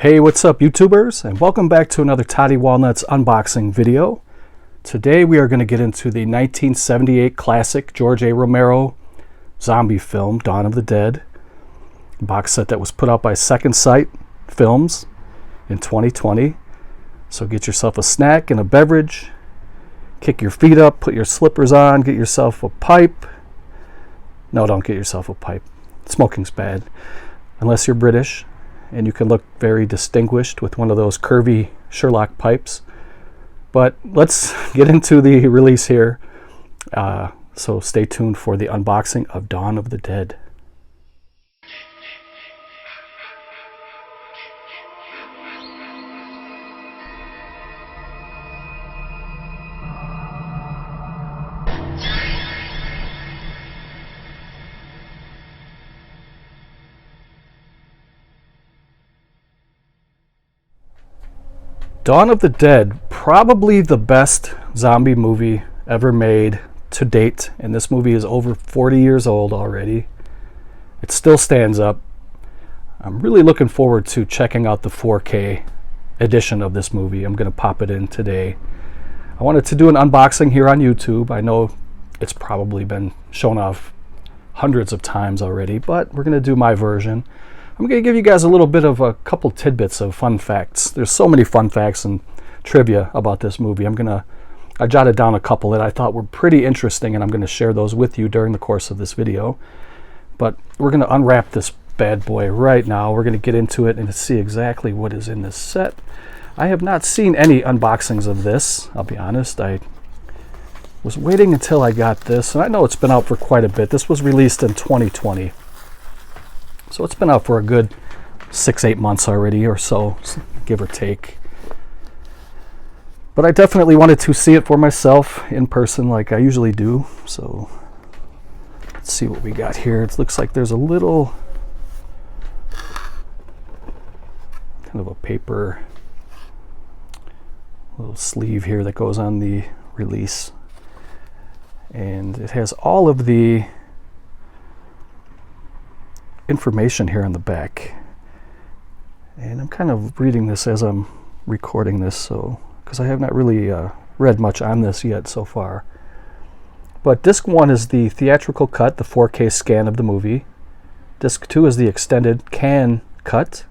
Hey, what's up YouTubers, and welcome back to another Toddy Walnuts unboxing video. Today we are going to get into the 1978 classic George A. Romero zombie film, Dawn of the Dead, box set that was put out by Second Sight Films in 2020. So get yourself a snack and a beverage, kick your feet up, put your slippers on, get yourself a pipe. No, don't get yourself a pipe. Smoking's bad, unless you're British. And you can look very distinguished with one of those curvy Sherlock pipes. But let's get into the release here. So stay tuned for the unboxing of Dawn of the Dead. Dawn of the Dead, probably the best zombie movie ever made to date, and this movie is over 40 years old already. It still stands up. I'm really looking forward to checking out the 4K edition of this movie. I'm going to pop it in today. I wanted to do an unboxing here on YouTube. I know it's probably been shown off hundreds of times already, but we're going to do my version. I'm going to give you guys a little bit of a couple tidbits of fun facts. There's so many fun facts and trivia about this movie. I jotted down a couple that I thought were pretty interesting, and I'm going to share those with you during the course of this video. But we're going to unwrap this bad boy right now. We're going to get into it and see exactly what is in this set. I have not seen any unboxings of this, I'll be honest. I was waiting until I got this, and I know it's been out for quite a bit. This was released in 2020. So it's been out for a good 6-8 months already or so, give or take. But I definitely wanted to see it for myself in person like I usually do. So let's see what we got here. It looks like there's a little kind of a paper little sleeve here that goes on the release. And it has all of the information here on the back, and I'm kind of reading this as I'm recording this, so because I have not really read much on this yet so far. But disc 1 is the theatrical cut, the 4K scan of the movie. Disc 2 is the extended can cut.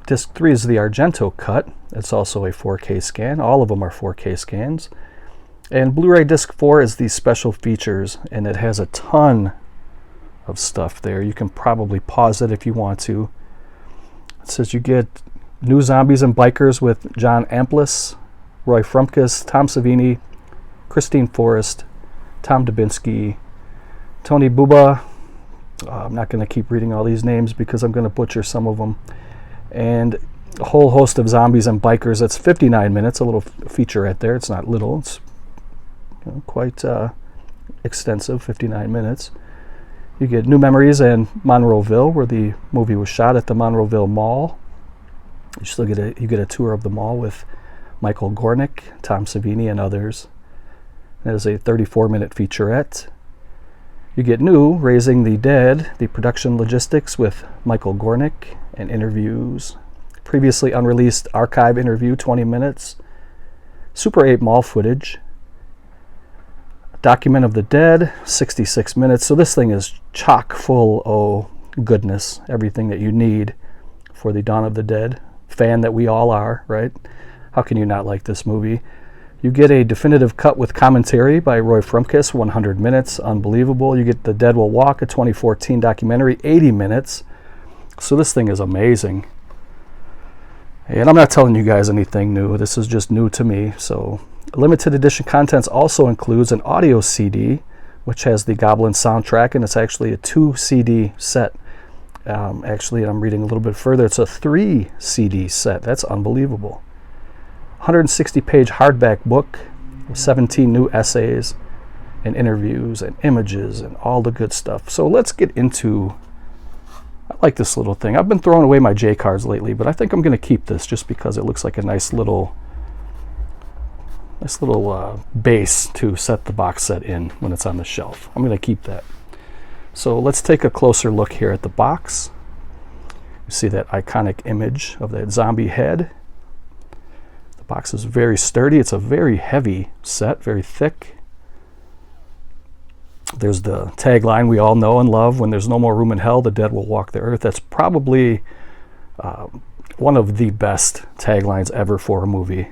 Disc 3 is the Argento cut. It's also a 4K scan. All of them are 4K scans. And Blu-ray disc 4 is the special features, and it has a ton of stuff there. You can probably pause it if you want to. It says you get New Zombies and Bikers with John Amplas, Roy Frumkes, Tom Savini, Christine Forrest, Tom Dubinsky, Tony Buba. I'm not going to keep reading all these names because I'm going to butcher some of them. And a whole host of Zombies and Bikers. That's 59 minutes, a little featurette there. It's not little. It's quite extensive, 59 minutes. You get New Memories and Monroeville, where the movie was shot at the Monroeville Mall. You get a tour of the mall with Michael Gornick, Tom Savini, and others. It is a 34-minute featurette. You get New, Raising the Dead, the production logistics with Michael Gornick, and interviews. Previously unreleased archive interview, 20 minutes. Super 8 mall footage. Document of the Dead, 66 minutes. So this thing is chock full of goodness, everything that you need for the Dawn of the Dead fan that we all are, right? How can you not like this movie? You get a definitive cut with commentary by Roy Frumkes, 100 minutes, unbelievable. You get The Dead Will Walk, a 2014 documentary, 80 minutes. So this thing is amazing. And I'm not telling you guys anything new. This is just new to me, so limited edition contents also includes an audio CD, which has the Goblin soundtrack, and it's actually a 2 CD set. Actually, I'm reading a little bit further. It's a 3 CD set. That's unbelievable. 160-page hardback book with 17 new essays and interviews and images and all the good stuff. So let's get into... I like this little thing. I've been throwing away my J cards lately, but I think I'm going to keep this just because it looks like a nice little base to set the box set in when it's on the shelf. I'm going to keep that. So let's take a closer look here at the box. You see that iconic image of that zombie head. The box is very sturdy. It's a very heavy set, very thick. There's the tagline we all know and love: when there's no more room in hell, the dead will walk the earth. That's probably one of the best taglines ever for a movie.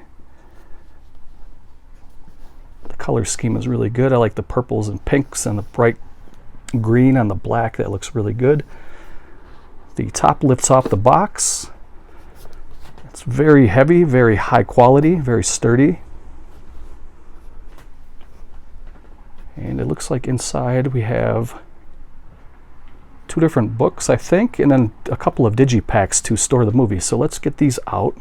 The color scheme is really good. I like the purples and pinks and the bright green on the black. That looks really good. The top lifts off the box. It's very heavy, very high quality, very sturdy. And it looks like inside we have 2 different books, I think, and then a couple of digipacks to store the movie. So let's get these out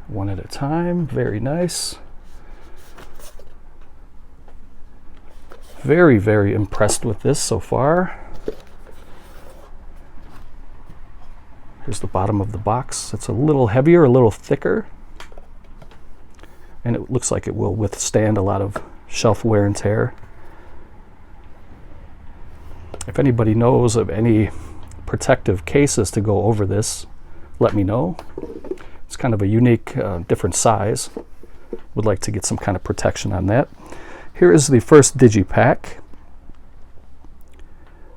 one at a time. Very nice. Very, very impressed with this so far. Here's the bottom of the box. It's a little heavier, a little thicker, and it looks like it will withstand a lot of shelf wear and tear. If anybody knows of any protective cases to go over this, let me know. It's kind of a unique, different size. Would like to get some kind of protection on that. Here is the first digipack.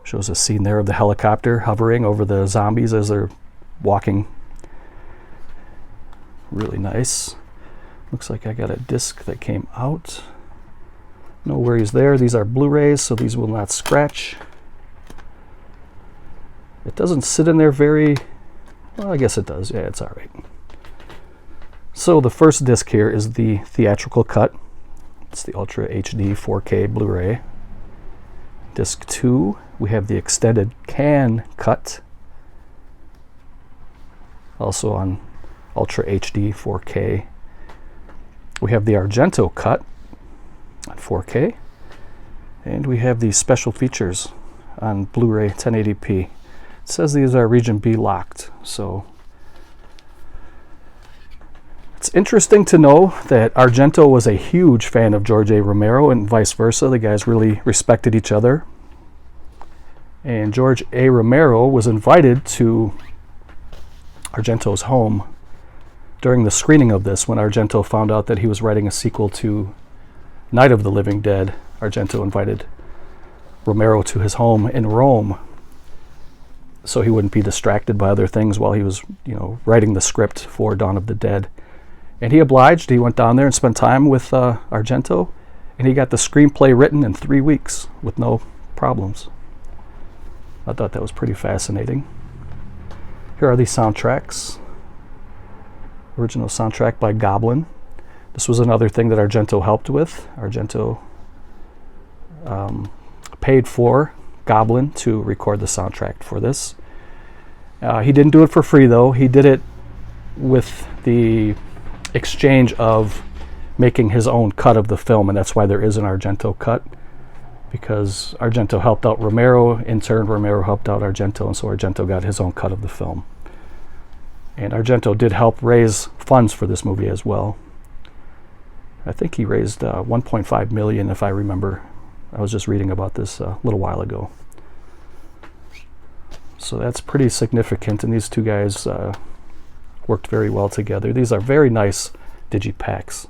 Shows a scene there of the helicopter hovering over the zombies as they're walking. Really nice. Looks like I got a disc that came out. No worries there. These are Blu-rays, so these will not scratch. It doesn't sit in there very well. I guess it does. Yeah, it's all right. So the first disc here is the theatrical cut. It's the Ultra HD 4K Blu-ray. Disc 2, we have the extended can cut, also on Ultra HD 4K. We have the Argento cut on 4K, and we have the special features on Blu-ray 1080p. It says these are Region B locked, so it's interesting to know that Argento was a huge fan of George A. Romero and vice versa. The guys really respected each other. And George A. Romero was invited to Argento's home during the screening of this. When Argento found out that he was writing a sequel to Night of the Living Dead, Argento invited Romero to his home in Rome so he wouldn't be distracted by other things while he was, writing the script for Dawn of the Dead. And he obliged. He went down there and spent time with Argento, and he got the screenplay written in 3 weeks with no problems. I thought that was pretty fascinating. Here are the soundtracks. Original soundtrack by Goblin. This was another thing that Argento helped with. Argento paid for Goblin to record the soundtrack for this. He didn't do it for free, though. He did it with the exchange of making his own cut of the film, and that's why there is an Argento cut, because Argento helped out Romero. In turn, Romero helped out Argento, and so Argento got his own cut of the film. And Argento did help raise funds for this movie as well. I think he raised $1.5 million, if I remember. I was just reading about this a little while ago. So that's pretty significant, and these two guys worked very well together. These are very nice digipacks.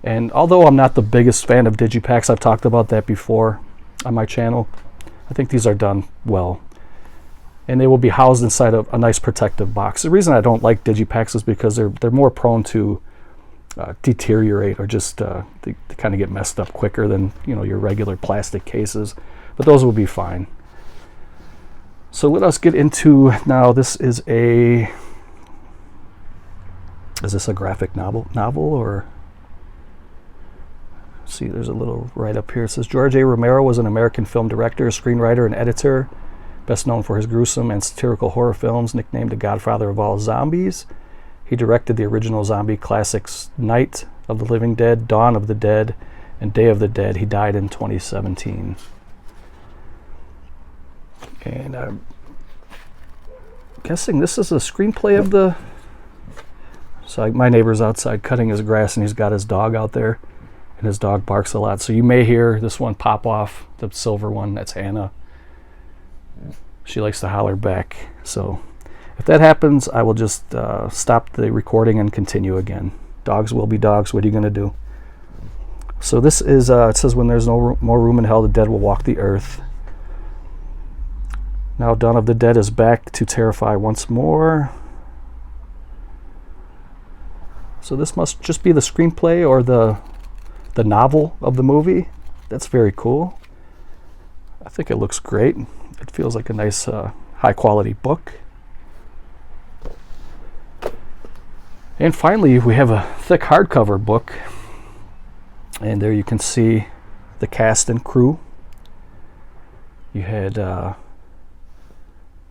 And although I'm not the biggest fan of digipacks, I've talked about that before on my channel, I think these are done well. And they will be housed inside of a nice protective box. The reason I don't like digipacks is because they're more prone to deteriorate, or just they kind of get messed up quicker than your regular plastic cases. But those will be fine. So let us get into now. This is this a graphic novel or? See, there's a little right up here. It says George A. Romero was an American film director, screenwriter, and editor, best known for his gruesome and satirical horror films, nicknamed the Godfather of all zombies. He directed the original zombie classics Night of the Living Dead, Dawn of the Dead, and Day of the Dead. He died in 2017. And I'm guessing this is a screenplay of the... So my neighbor's outside cutting his grass, and he's got his dog out there, and his dog barks a lot. So you may hear this one pop off, the silver one. That's Hannah. She likes to holler back. So if that happens, I will just stop the recording and continue again. Dogs will be dogs. What are you going to do? So this is, it says, when there's no more room in hell, the dead will walk the earth. Now Dawn of the Dead is back to terrify once more. So this must just be the screenplay or the novel of the movie. That's very cool. I think it looks great. It feels like a nice high quality book. And finally, we have a thick hardcover book. And there you can see the cast and crew. You had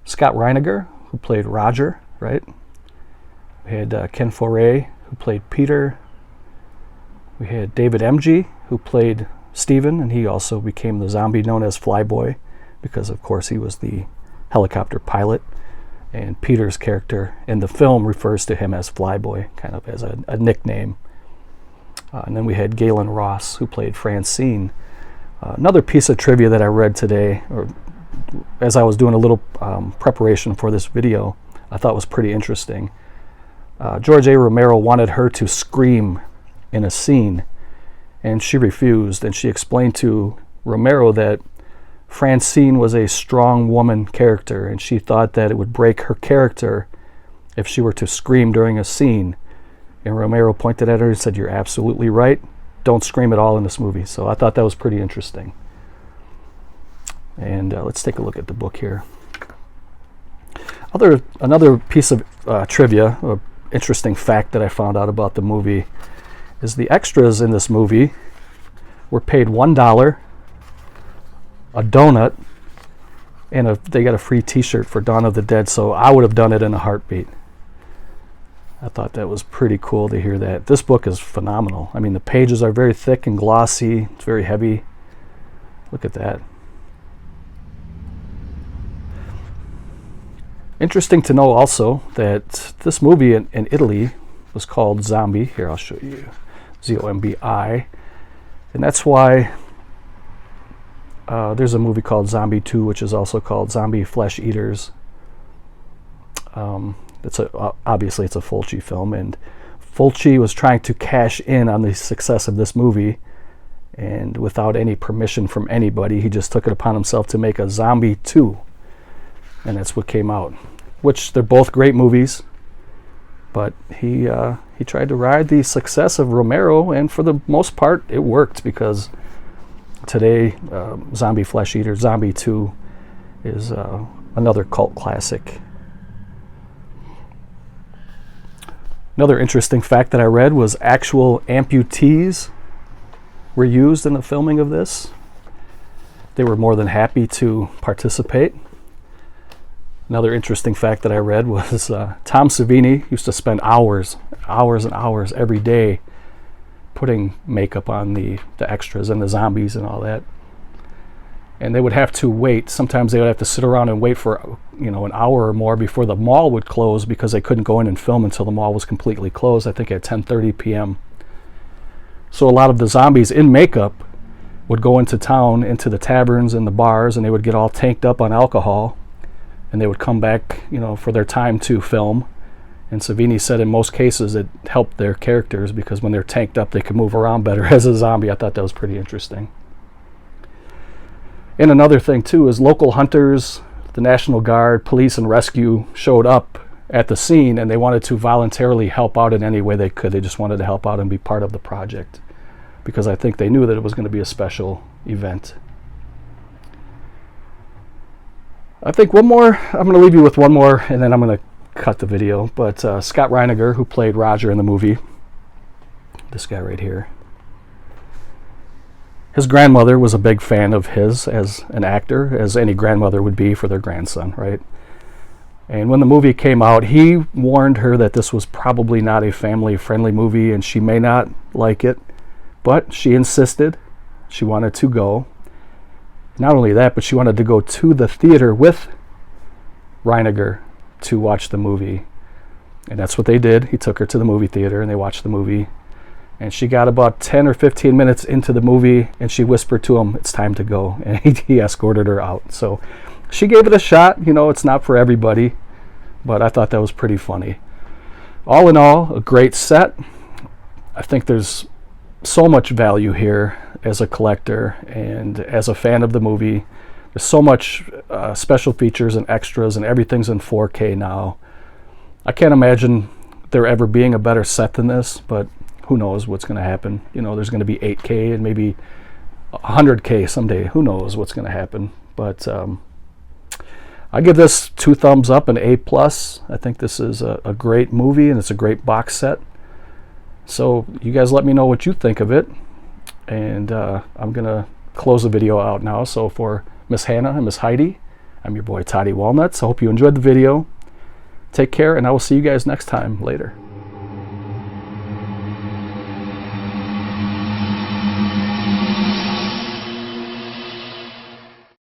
Scott Reiniger, who played Roger, right? We had Ken Foree, who played Peter. We had David Emge, who played Stephen, and he also became the zombie known as Flyboy, because of course he was the helicopter pilot. And Peter's character in the film refers to him as Flyboy, kind of as a nickname. And then we had Galen Ross, who played Francine. Another piece of trivia that I read today, or as I was doing a little preparation for this video, I thought was pretty interesting. George A. Romero wanted her to scream in a scene, and she refused. And she explained to Romero that Francine was a strong woman character, and she thought that it would break her character if she were to scream during a scene. And Romero pointed at her and said, "You're absolutely right. Don't scream at all in this movie." So I thought that was pretty interesting. And let's take a look at the book here. Another piece of trivia, or interesting fact that I found out about the movie, is the extras in this movie were paid $1, a donut, and they got a free t-shirt for Dawn of the Dead. So I would have done it in a heartbeat. I thought that was pretty cool to hear that. This book is phenomenal. I mean, the pages are very thick and glossy. It's very heavy. Look at that. Interesting to know also that this movie in Italy was called Zombie. Here, I'll show you. Z-O-M-B-I. And that's why there's a movie called Zombie 2, which is also called Zombie Flesh Eaters. Obviously it's a Fulci film, and Fulci was trying to cash in on the success of this movie, and without any permission from anybody, he just took it upon himself to make a Zombie 2, and that's what came out. Which they're both great movies, but he tried to ride the success of Romero, and for the most part it worked, because today Zombie Flesh Eater, Zombie 2, is another cult classic. Another interesting fact that I read was actual amputees were used in the filming of this. They were more than happy to participate. Another interesting fact that I read was Tom Savini used to spend hours and hours every day putting makeup on the extras and the zombies and all that. And they would have to wait. Sometimes they would have to sit around and wait for an hour or more before the mall would close, because they couldn't go in and film until the mall was completely closed, I think at 10:30 p.m. So a lot of the zombies in makeup would go into town, into the taverns and the bars, and they would get all tanked up on alcohol, and they would come back for their time to film. And Savini said in most cases it helped their characters, because when they're tanked up they could move around better as a zombie. I thought that was pretty interesting. And another thing too is local hunters, the National Guard, police, and rescue showed up at the scene, and they wanted to voluntarily help out in any way they could. They just wanted to help out and be part of the project, because I think they knew that it was going to be a special event. I think I'm going to leave you with one more, and then I'm going to cut the video. But Scott Reiniger, who played Roger in the movie, this guy right here, his grandmother was a big fan of his as an actor, as any grandmother would be for their grandson, right? And when the movie came out, he warned her that this was probably not a family-friendly movie, and she may not like it, but she insisted. She wanted to go. Not only that, but she wanted to go to the theater with Reiniger to watch the movie. And that's what they did. He took her to the movie theater, and they watched the movie. And she got about 10 or 15 minutes into the movie, and she whispered to him, "It's time to go." And he escorted her out. So she gave it a shot. You know, it's not for everybody, but I thought that was pretty funny. All in all, a great set. I think there's so much value here as a collector and as a fan of the movie. There's so much special features and extras, and everything's in 4K now. I can't imagine there ever being a better set than this, but who knows what's going to happen. You know, there's going to be 8K and maybe 100K someday. Who knows what's going to happen. But I give this 2 thumbs up and A+. I think this is a great movie, and it's a great box set. So you guys let me know what you think of it. And I'm going to close the video out now. So for Miss Hannah and Miss Heidi, I'm your boy Toddy Walnuts. I hope you enjoyed the video. Take care, and I will see you guys next time. Later.